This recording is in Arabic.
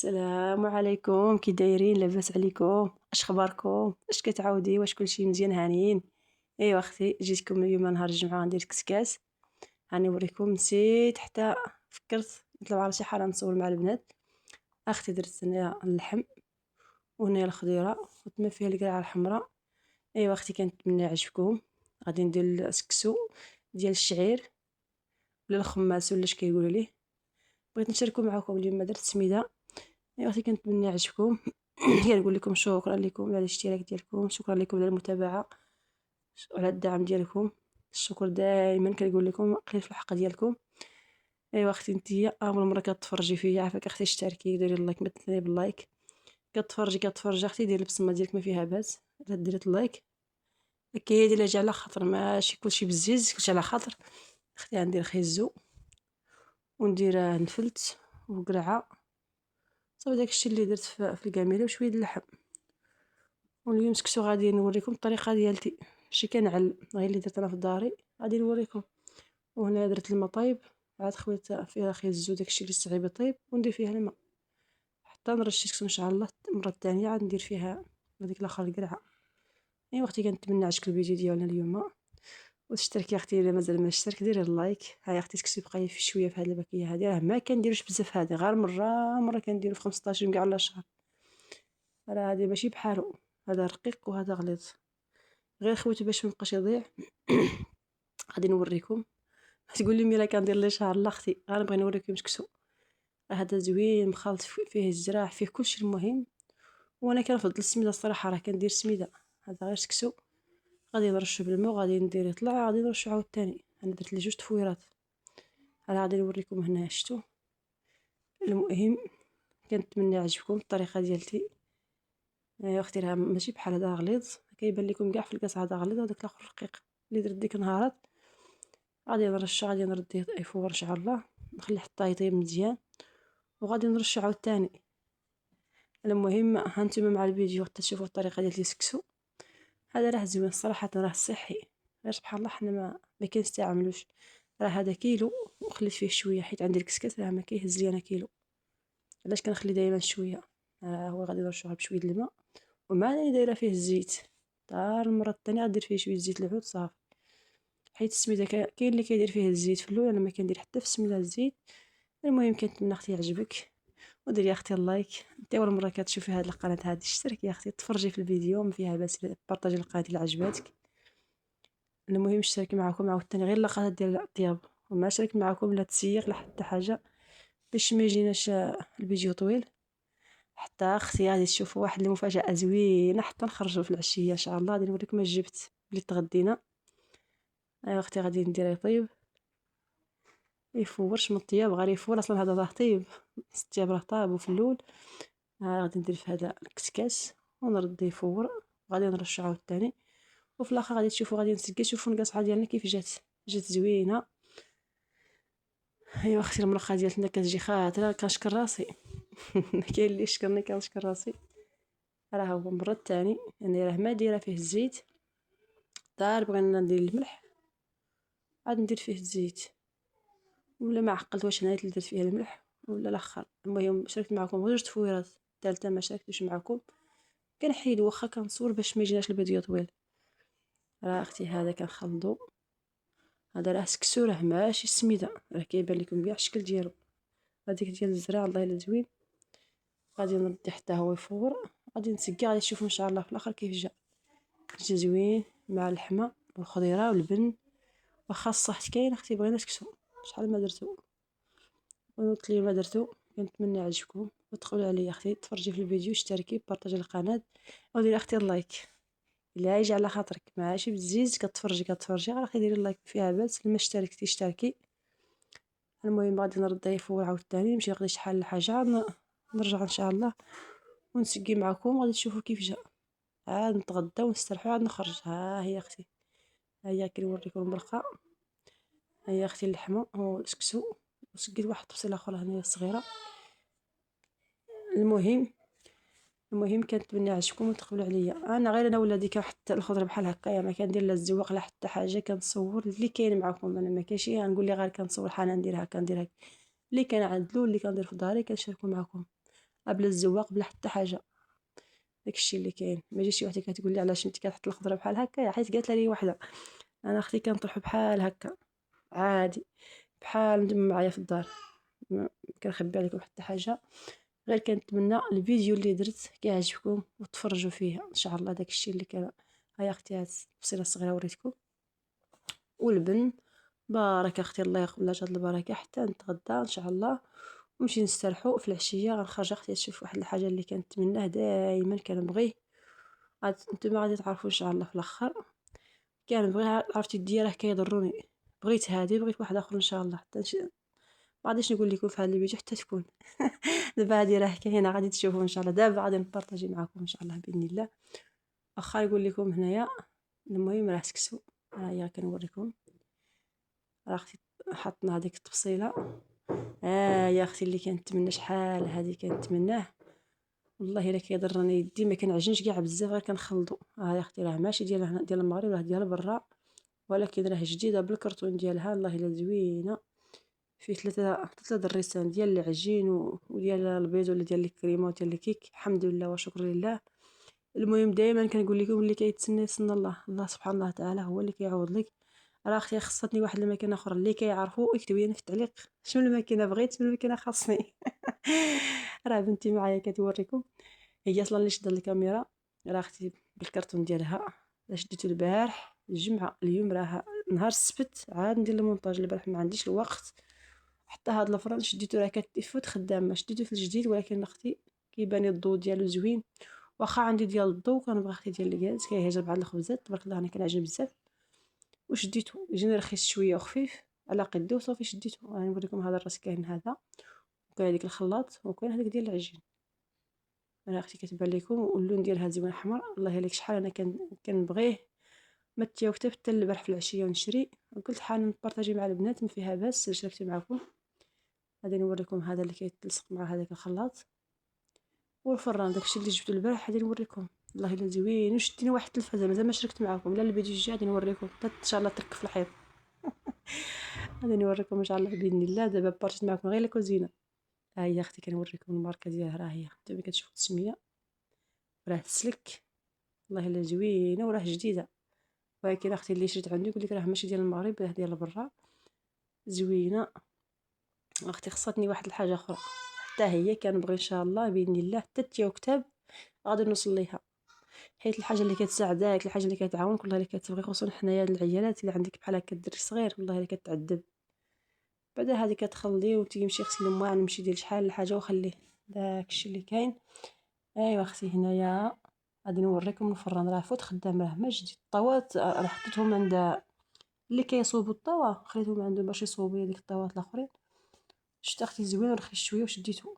السلام عليكم، كي دايرين؟ لاباس عليكم؟ اش خباركم؟ اش كتعاودي؟ واش كلشي مزيان هانيين؟ ايوا اختي، جيتكم اليوم نهار الجمعه ندير كسكاس. هاني نوريكم. نسيت حتى فكرت نطلع على شي حاله نصور مع البنات. اختي درت هنايا اللحم وهنايا الخضيره وتما فيها القرعه الحمراء. ايوا اختي، كنتمنى يعجبكم. غادي ندير السكسو ديال الشعير ولا الخماس ولا اش كيقولوا ليه. بغيت نشاركو معكم اليوم، درت سميده. يا اختي كنتمنى يعجبكم. نقول لكم شكرا لكم على الاشتراك ديالكم، شكرا لكم على المتابعه وعلى الدعم ديالكم. الشكر دائما كنقول لكم قليل في الحق ديالكم. ايوا اختي، نتيا اول مره كتفرجي فيا، عافاك اختي اشتركي وديري اللايك، مثلي باللايك. كتفرجي اختي، ديري البصمه ديالك ما فيها باس. الا درت اللايك اكيد الا جا على خاطر، ماشي كلشي بزز، كلشي على خاطر. اختي غندير خيزو وندير نفلت وقرعه، صافي داكشي اللي درت في الكاميله وشويه د اللحم. واليوم سكسو غادي نوريكم الطريقه ديالتي، ماشي كنعلم، غير اللي درت انا في داري غادي نوريكم. وهنا درت الماء طايب، عاد خويت فيها خيزو داكشي اللي صعيب يطيب وندير فيها الماء حتى نرشي سكسو ان شاء الله. المره الثانيه عاد ندير فيها هذيك الاخر القرعه. اي اختي، كنتمنى عجبك الفيديو ديالنا اليوم. وتشتركي اختي الا مازال ما اشترك، ديري اللايك. هاي اختي سكسو بقى في شويه في هاد الباكيه هادي، راه ما كنديروش بزاف، هادي غير مره كنديرو في 15 يوم كاع ولا شهر. راه هادي ماشي بحالو، هذا رقيق وهذا غليظ. غير خويته باش ميبقاش يضيع. غادي نوريكم. تقول لي ميلا كندير لي شهر؟ لا اختي، غنبغي نوريكم سكسو. هذا زوين مخلط، فيه الزراح، فيه كلشي المهم. وانا كنفضل السميده الصراحه، راه كندير سميده. هذا غير سكسو، غادي نرشو بالماء، غادي ندير يطلع، غادي نرشو عاوتاني. انا درت لي جوج تفويرات. انا غادي نوريكم هنا شتو. المهم كنتمنى يعجبكم الطريقه ديالتي. يا اختي راه ماشي بحال هذا غليظ، كيبان لكم كاع في الكاس هذا غليظ وداك الاخر رقيق اللي درت ديك النهارات. غادي نرد يفور ان شاء الله، نخليه حتى يطيب مزيان وغادي نرشو عاوتاني. المهم هانتوما مع الفيديو حتى تشوفوا الطريقه ديال السكسو. هذا راه زوين صراحه، راه صحي. غير سبحان الله حنا ما كنستعملوش. راه هذا كيلو وخليت فيه شويه حيت عندي الكسكس راه ما كيهز لي انا كيلو. علاش كنخلي دائما شويه. هو غادي نرشوها بشويه الماء، وما راني دايره فيه الزيت. دار المره الثانيه غدير فيه شويه زيت العود صافي. حيت السميده كاين اللي كيدير فيه الزيت في الاول، انا ما كندير حتى في السميده الزيت. المهم كنتمنى اختي يعجبك، وديري يا اختي اللايك. انت اول مره كتشوفي هذه القناه هذه، اشتركي يا اختي، تفرجي في الفيديو ما فيها باس، بارطاجي القناه اللي عجباتك. المهم اشتركي معكم عاوتاني غير لقطات ديال الطياب، وما شارك معكم لا تسيق لا حتى حاجه، باش ما يجيناش الفيديو طويل. حتى اختي غادي تشوفوا واحد المفاجاه زوينه حتى نخرجوا في العشيه ان شاء الله. غادي نوريكم اش جبت اللي تغدينا. ايوا اختي غادي ندير يطيب، يفورش من الطياب، غير يفور اصلا هذا راه طيب. الطياب راه طاب وفي الاول. غادي ندير في هذا الكسكاس ونرد يفور، غادي نرشو عاوتاني. وفي الاخر غادي تشوفوا، غادي نسقي، شوفوا القصعه ديالنا كيف جات زوينه. ايوا اختي، الملقه ديالنا كتجي خاطره، كنشكر راسي. كاين اللي يشكرني، كنشكر راسي. راه هو المره الثاني يعني راه ما دايره فيه الزيت. دار بغينا ندير الملح عاد ندير فيه الزيت، ولا ما عقلت واش انا اللي درت فيه الملح ولا الاخر. المهم شاركت معكم غير جوج تفويرات، الثالثه ما شاركتش معكم. كنحيد واخا كنصور باش ما يجيناش الفيديو طويل. راه اختي هذا كنخلطو. هذا راه سكسو، راه ماشي سميده، راه كيبان لكم كاع الشكل ديالو. هذيك ديال الزرع الله الا زوين. غادي نردي حتى هو يفور، غادي نسقي، غادي تشوفوا ان شاء الله في الاخر كيف جا زوين مع اللحمه والخضيره واللبن. واخا الصحت كاين اختي، بغينا سكسو شحال ما درتو ونوتلي ما درتو. كنتمنى يعجبكم وتدخلوا عليا اختي، تفرجي في الفيديو، اشتركي، بارطاجي القناه، وديري اختي اللايك. الا يجي على خاطرك ماشي بزيز كتفرجي غير اختي ديري اللايك فيها باس. لما اشتركتي اشتركي. المهم غادي نرد يفور عاوتاني، نمشي نقضي شحال الحاجه، نرجع ان شاء الله ونسقي معكم. غادي تشوفوا كيف جا. عاد نتغدى ونستريحوا، عاد نخرج. ها هي اختي، ها هي كنوريكم المرقه. ها هي اختي اللحمه والسكسو، وسقيت واحد الطبسيله اخرى هنايا صغيره. المهم كنتمنى يعجبكم وتقبلوا عليا. انا غير انا ولادي حتى الخضره بحال هكايا ما كندير لا الزواق لا حتى حاجه، كنصور اللي كاين معكم. انا ما كاينش غنقول لي غير كنصور حنا ندير هكا ندير هكا. اللي كان عند اللي كندير في داري كنشاركو معكم. بلا الزواق بلا حتى حاجه. داكشي اللي كاين. ما يجيش شي وحده كتقول لي علاش انت كتحط الخضره بحال هكا، حيت قالت لي وحده. انا اختي كنطيح بحال هكا عادي، بحال ندم معايا في الدار. ما كنخبي عليكم حتى حاجه، غير كنتمنى الفيديو اللي درت كيعجبكم وتفرجوا فيه ان شاء الله. داكشي اللي كان. هيا اختي هاد التفصيله الصغيره وريتكم. والبن بارك اختي الله يخلي هاد البركه حتى نتغدى ان شاء الله ونمشي نستريحوا. في العشيه غنخرج اختي تشوف واحد الحاجه اللي كنتمناه دائما كنبغيه. عاد نتوما غادي تعرفوا ان شاء الله في الاخر. كنبغي عرفتي الديار راه كيضروني، بغيت هادي بغيت واحد اخر ان شاء الله. حتى ما غاديش نقول لكم في هذا الفيديو حتى تكون. دابا هادي راه كاينه غادي تشوفوا ان شاء الله. دابا غادي نبارطاجي معكم ان شاء الله باذن الله. واخا نقول لكم هنايا. المهم راه سكسو. ها هي كنوريكم. راه اختي حطنا هذيك التفصيله. يا اختي اللي كنتمنى شحال هادي كنتمناه. والله الا كيضرني يدي ما كنعجنش كاع بزاف غير كنخلطو. يا اختي راه ماشي ديال هنا ديال المغرب راه ديال برا، ولكن راه جديده بالكرتون ديالها. الله الا زوينه. فيه ثلاثه دريسان ديال العجين وديال البيض ولا ديال الكريمه وديال الكيك. الحمد لله وشكر لله. المهم دائما كنقول لكم اللي كيتسنى يتسنى الله. الله سبحانه الله تعالى هو اللي كيعوض لك. راه اختي خصتني واحد الماكينه اخرى اللي كيعرفوا يكتبوا لي في التعليق شنو الماكينه بغيت، شنو الماكينه خاصني. راه بنتي معايا كتوريكم. هي اصلا اللي شد الكاميرا. راه اختي بالكرتون ديالها. شديتو البارح الجمعه، اليوم راه نهار السبت عاد ندير المونتاج. البارح ما عنديش الوقت. حتى هاد الفران شديتو راه كتفوت خدامه. شديتو في الجديد ولكن اختي كيبان الضو ديالو زوين. واخا عندي ديال الضو كنبغي اختي ديال الكاز كيهجر بعض الخبزات تبارك الله انا كنعجب بزاف. وشديتو جاني رخيص شويه وخفيف على قدو صافي شديتو. غنوريكم هذا الراس كاين هذا، وكاين هذيك الخلاط، وكاين هذيك ديال العجين. انا اختي كتبان لكم واللون ديالها زوين احمر. الله يليك شحال انا كنبغيه. ما تيوفت حتى البارح في العشيه ونشري. قلت حال نبارطاجي مع البنات ما فيها باس شاركت معكم. غادي نوريكم هذا اللي كيتلصق مع هذاك الخلاط والفران. داكشي اللي جبتو البارح غادي نوريكم. والله الا زوين. وشدينا واحد التلفازه مازال ما شاركت معكم. لا الفيديو الجاي غادي نوريكم حتى ان شاء الله تركب في الحيط. غادي نوريكم ان شاء الله باذن الله. دابا بارطاجيت معكم غير الكوزينه. ها هي اختي كنوريكم الماركه ديالها. راه هي دابا كتشوفوا التسميه راه تسلك. والله الا زوينه وراه جديده. ولكن اختي اللي شريت عنده يقول لك راه ماشي ديال المغرب راه ديال برا. زوينه. اختي خصاتني واحد الحاجه اخرى حتى هي كنبغي ان شاء الله باذن الله حتى تيو كتاب غادي نوصل ليها. حيت الحاجه اللي كتساعدك الحاجه اللي كتعاونك والله اللي كتبغي خصوصا حنايا العيالات اللي عندك بحال هكا الدري صغير والله اللي كتعذب. بعدا هادي كتخليه وتيمشي يغسل الماء نمشي ديال شحال الحاجه وخليه. داكشي اللي كاين. ايوا اختي هنايا غادي نوريكم الفران راه فوت خدام راه ما جديد. الطاوات راه حطيتهم عند اللي كيصوبوا الطاوه خليتهم عندهم باش يصوبوا لي ديك الطاوات الاخرين. شتا اختي زوين ورخيص شويه وشديتو.